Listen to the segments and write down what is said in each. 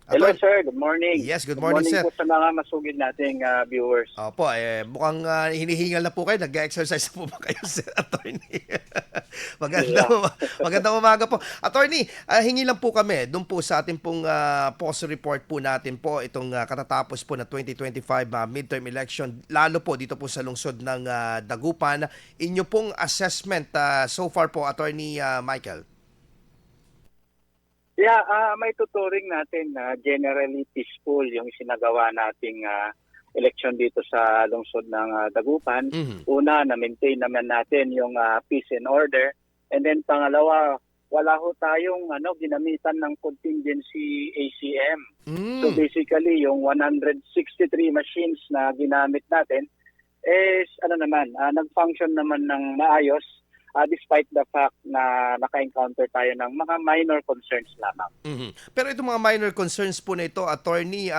Hello Attorney. sir, good morning. Yes, good Good morning, morning sir. po sa mga masugid nating viewers. Opo, mukhang hinihingal na po kayo. Nag-exercise po ba kayo, Sir Attorney? Yeah. magandang umaga po. Attorney, hingi lang po kami doon po sa ating pong post report po natin po itong katatapos po na 2025 midterm election, lalo po dito po sa lungsod ng Dagupan. Inyo pong assessment so far po, Attorney Michael. Yeah, may tuturing natin na generally peaceful yung sinagawa nating election dito sa lungsod ng Dagupan. Mhm. Una, na-maintain naman natin yung peace and order. And then pangalawa, wala ho tayong ginamitan ng contingency ACM. So Mm. basically, yung 163 machines na ginamit natin is nag-function naman ng maayos despite the fact na naka-encounter tayo ng mga minor concerns lamang. Mhm. Pero itong mga minor concerns po na ito, attorney,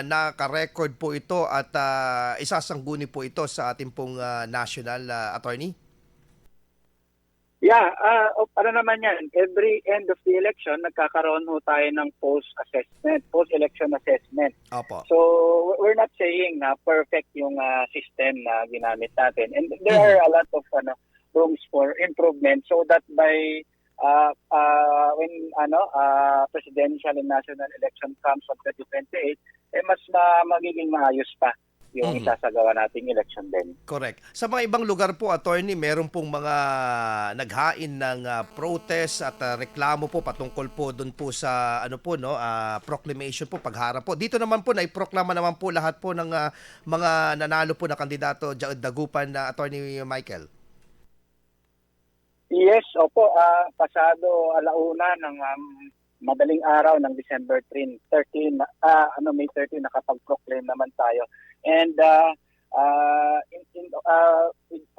naka-record po ito at isasangguni po ito sa ating pong national attorney? Yeah, naman yan, every end of the election, nagkakaroon ho tayo ng post-assessment, post-election assessment. Opo. So, we're not saying na perfect yung system na ginamit natin. And there are a lot of rooms for improvement so that by when presidential and national election comes on 2028, mas magiging maayos pa yung Mhm. isasagawa nating election din. Correct. Sa mga ibang lugar po, attorney, meron pong mga naghain ng protest at reklamo po patungkol po doon po sa proclamation po, pagharap po. Dito naman po naiproklama naman po lahat po ng mga nanalo po na kandidato Dagupan na attorney Michael. Yes, opo, pasado alauna ng madaling araw ng December 13, May 13 nakapag-proclaim naman tayo. And in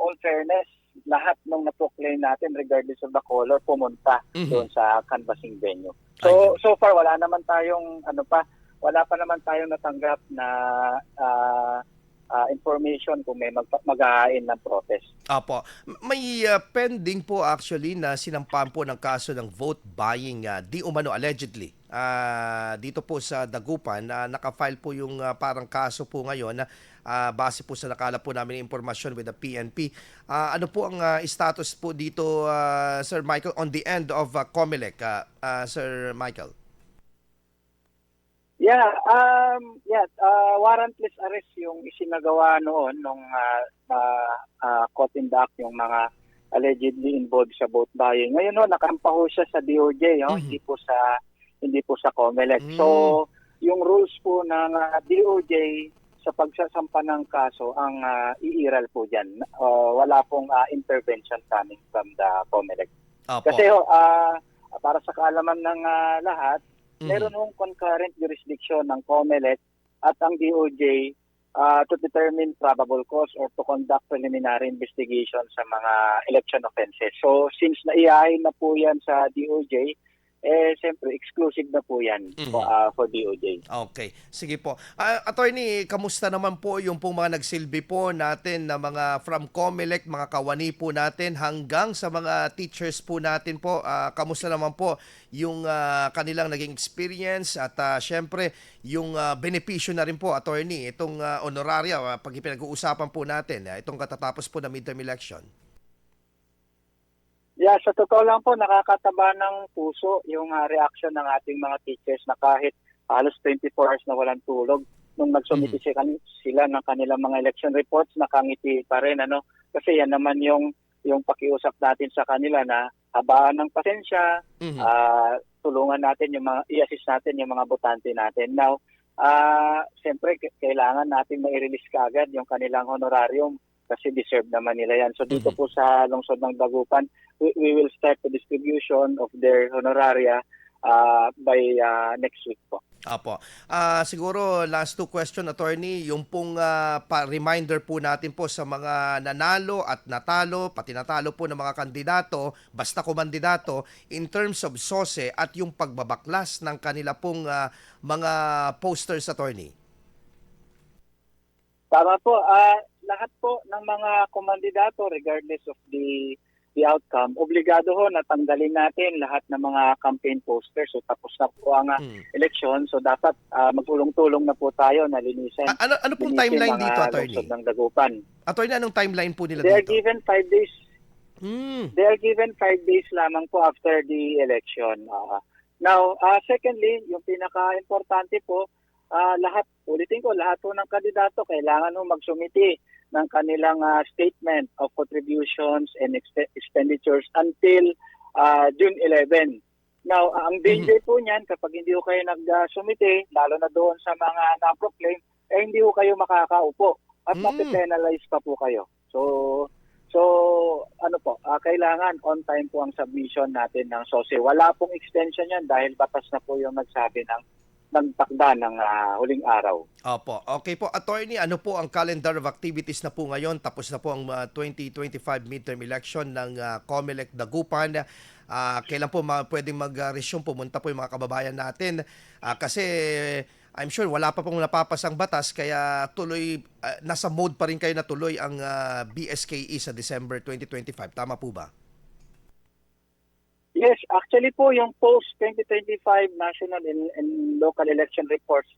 all fairness, lahat ng na-proclaim natin regardless of the color pumunta doon sa canvassing venue. So far wala pa naman tayong natanggap na information kung may mag-aain ng protest. Apo. May pending po actually na sinampahan po ng kaso ng vote buying di umano allegedly. Dito po sa Dagupan na naka-file po yung parang kaso po ngayon na base po sa nakala po namin impormasyon with the PNP. Ano po ang status po dito, Sir Michael, on the end of COMELEC, Sir Michael? Yeah, warrantless arrest yung isinagawa noon nung caught in the act yung mga allegedly involved sa vote buying. Ngayon nakampa ho siya sa DOJ, hindi po sa COMELEC. So, yung rules po ng DOJ sa pagsasampa ng kaso ang iiral po diyan. Wala pong intervention coming from the COMELEC. Apo. Kasi para sa kaalaman ng lahat, meron hong concurrent jurisdiction ng COMELEC at ang DOJ to determine probable cause or to conduct preliminary investigation sa mga election offenses. So since naihain na po yan sa DOJ, siyempre exclusive na po yan for DOJ. Okay. Sige po. Attorney, kamusta naman po yung pong mga nagsilbi po natin na mga from COMELEC, mga kawani po natin hanggang sa mga teachers po natin po? Kamusta naman po yung kanilang naging experience at syempre yung benepisyo na rin po, attorney, itong honoraria pag pinag-uusapan po natin, itong katatapos po na midterm election? Yeah, sa totoo lang po, nakakataba ng puso yung reaction ng ating mga teachers na kahit halos 24 hours na walang tulog. Nung nagsumiti sila ng kanilang mga election reports, nakangiti pa rin. Kasi yan naman yung pakiusap natin sa kanila na habaan ng pasensya, tulungan natin i-assist natin yung mga botante natin. Now, siyempre, kailangan natin mai-release kaagad yung kanilang honorarium kasi deserve naman nila yan. So dito po sa lungsod ng Dagupan, we will start the distribution of their honoraria by next week po. Apo. Siguro last two question, attorney, yung pong reminder po natin po sa mga nanalo at natalo, pati natalo po ng mga kandidato, basta kumandidato, in terms of SOSE at yung pagbabaklas ng kanila pong mga posters, attorney. Tama po. Lahat po ng mga kumandidato regardless of the the outcome, obligado ho na tanggalin natin lahat ng mga campaign posters. So tapos na po ang eleksyon. So dapat magtulong-tulong na po tayo na linisin. Ano pong linisin timeline ang, dito, attorney? lungsod ng Dagupan. Attorney, anong timeline po nila They are dito? given 5 days. Mm. They are given 5 days lamang po after the election. Now, secondly, yung pinaka-importante po, ulitin ko, lahat po ng kandidato kailangan ho magsumiti ng kanilang statement of contributions and expenditures until June 11. Now, ang danger po niyan, kapag hindi ho kayo nagsumiti, lalo na doon sa mga na-proclaim, hindi ho kayo makakaupo at mape-penalize pa po kayo. So ano po, kailangan on time po ang submission natin ng SOSE. Wala pong extension yan dahil batas na po yung nagsabi ng takda ng huling araw. Opo. Okay po, attorney, ano po ang calendar of activities na po ngayon? Tapos na po ang 2025 midterm election ng COMELEC Dagupan. Kailan po pwedeng mag-resume, pumunta po yung mga kababayan natin? Kasi I'm sure wala pa pong napapasang batas, kaya tuloy, nasa mode pa rin kayo na tuloy ang BSKE sa December 2025. Tama po ba? Yes, actually po yung post-2025 national and local election reports,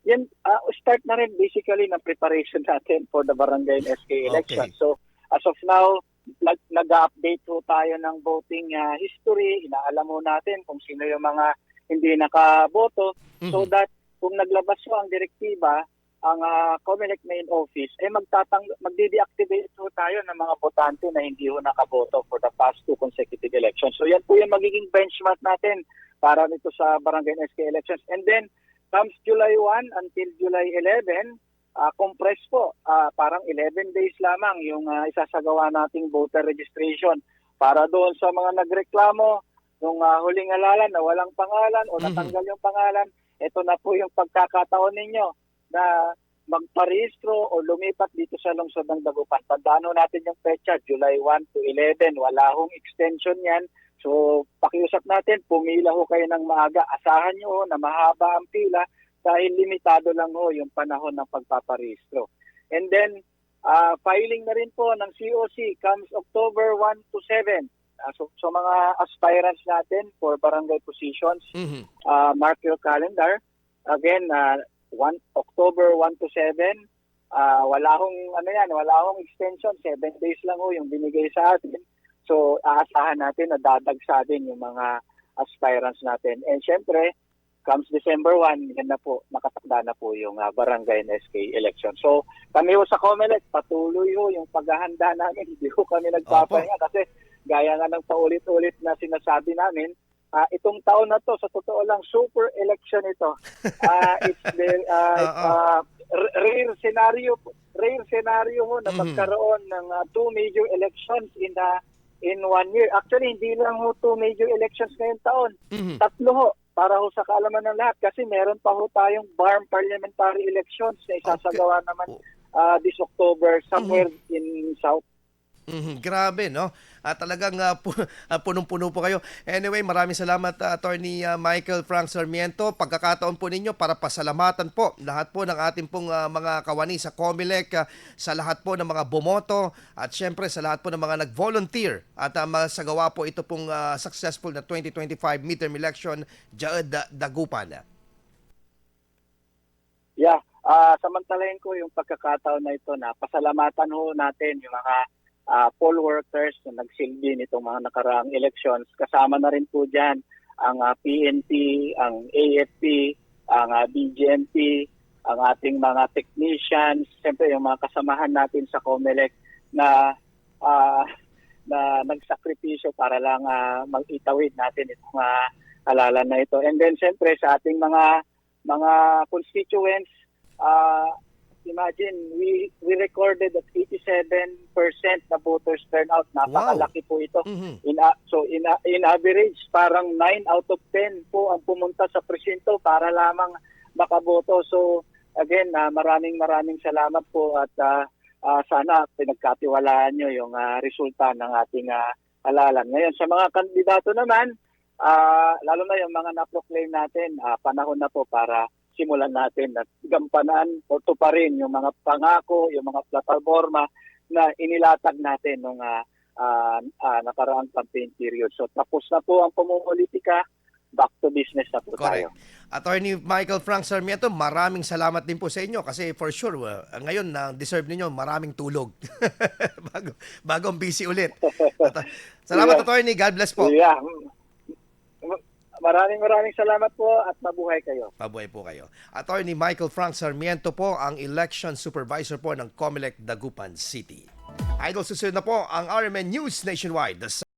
yan start na rin basically ng preparation natin for the barangay and SK election. Okay. So as of now, nag-update po tayo ng voting history, inaalam mo natin kung sino yung mga hindi nakaboto, so that kung naglabas po ang direktiba, ang COMELEC main office, magde-deactivate po tayo ng mga botante na hindi ho nakaboto for the past 2 consecutive elections. So yan po yung magiging benchmark natin para nito sa barangay and SK elections. And then, comes July 1 until July 11, compress po, parang 11 days lamang yung isasagawa nating voter registration para doon sa mga nagreklamo nung huling halalan na walang pangalan o natanggal yung pangalan. Ito na po yung pagkakataon ninyo na magparehistro o lumipat dito sa lungsod ng Dagupan. Tandaan natin yung petsa, July 1 to 11. Wala hong extension yan. So, pakiusap natin, pumila ho kayo ng maaga. Asahan nyo ho na mahaba ang pila dahil limitado lang ho yung panahon ng pagpaparehistro. And then, filing na rin po ng COC comes October 1 to 7. So mga aspirants natin for barangay positions, mark your calendar. Again, October 1 to 7, wala hong extension, 7 days lang ho yung binigay sa atin. So aasahan natin na dadagsa din yung mga aspirants natin. And syempre, comes December 1, yan na po, nakatakda na po yung barangay and SK election. So kami ho sa COMELEC, patuloy ho yung paghahanda namin. Hindi ho kami nagpapahinga kasi gaya nga ng paulit-ulit na sinasabi namin, itong taon na to, sa totoo lang, super election ito. It's the rare scenario ho na magkaroon ng 2 major elections in 1 year. Actually, hindi lang ho 2 major elections ngayong taon. 3 ho, para ho sa kaalaman ng lahat. Kasi meron pa ho tayong BARM parliamentary elections na isasagawa naman this October somewhere in South. Grabe, no? Talagang punong-puno po kayo. Anyway, maraming salamat, Attorney Michael Frank Sarmiento. Pagkakataon po ninyo para pasalamatan po lahat po ng ating pong mga kawani sa COMELEC, sa lahat po ng mga bumoto, at syempre sa lahat po ng mga nag-volunteer at masagawa po ito pong successful na 2025 midterm election Dagupan. Yeah, samantalahin ko yung pagkakataon na ito na pasalamatan ho natin yung mga poll workers na nagsilbi nitong mga nakaraang elections. Kasama na rin po dyan ang PNP, ang AFP, ang BGMP, ang ating mga technicians, siyempre yung mga kasamahan natin sa COMELEC na nagsakripisyo para lang mag-itawid natin itong halalan na ito. And then siyempre sa ating mga constituents, imagine, we recorded at 87% na voters turnout. Napakalaki po ito. In average, parang 9 out of 10 po ang pumunta sa presinto para lamang makaboto. So again, maraming salamat po at sana pinagkatiwalaan nyo yung resulta ng ating halalan. Ngayon, sa mga kandidato naman, lalo na yung mga na-proclaim natin, panahon na po para simulan natin at gampanan o tuparin yung mga pangako, yung mga plataforma na inilatag natin nung nakaraang campaign period. So tapos na po ang pamumulitika, back to business na po Correct. tayo. Attorney Michael Frank Sarmiento, maraming salamat din po sa inyo kasi for sure, ngayon na deserve ninyo maraming tulog. Bagong busy ulit. Salamat, Yeah. Attorney. God bless po. Yeah. Maraming salamat po at mabuhay kayo. Mabuhay po kayo. Attorney Michael Frank Sarmiento po ang Election Supervisor po ng COMELEC Dagupan City. Idol, susunod na po ang RMN News Nationwide.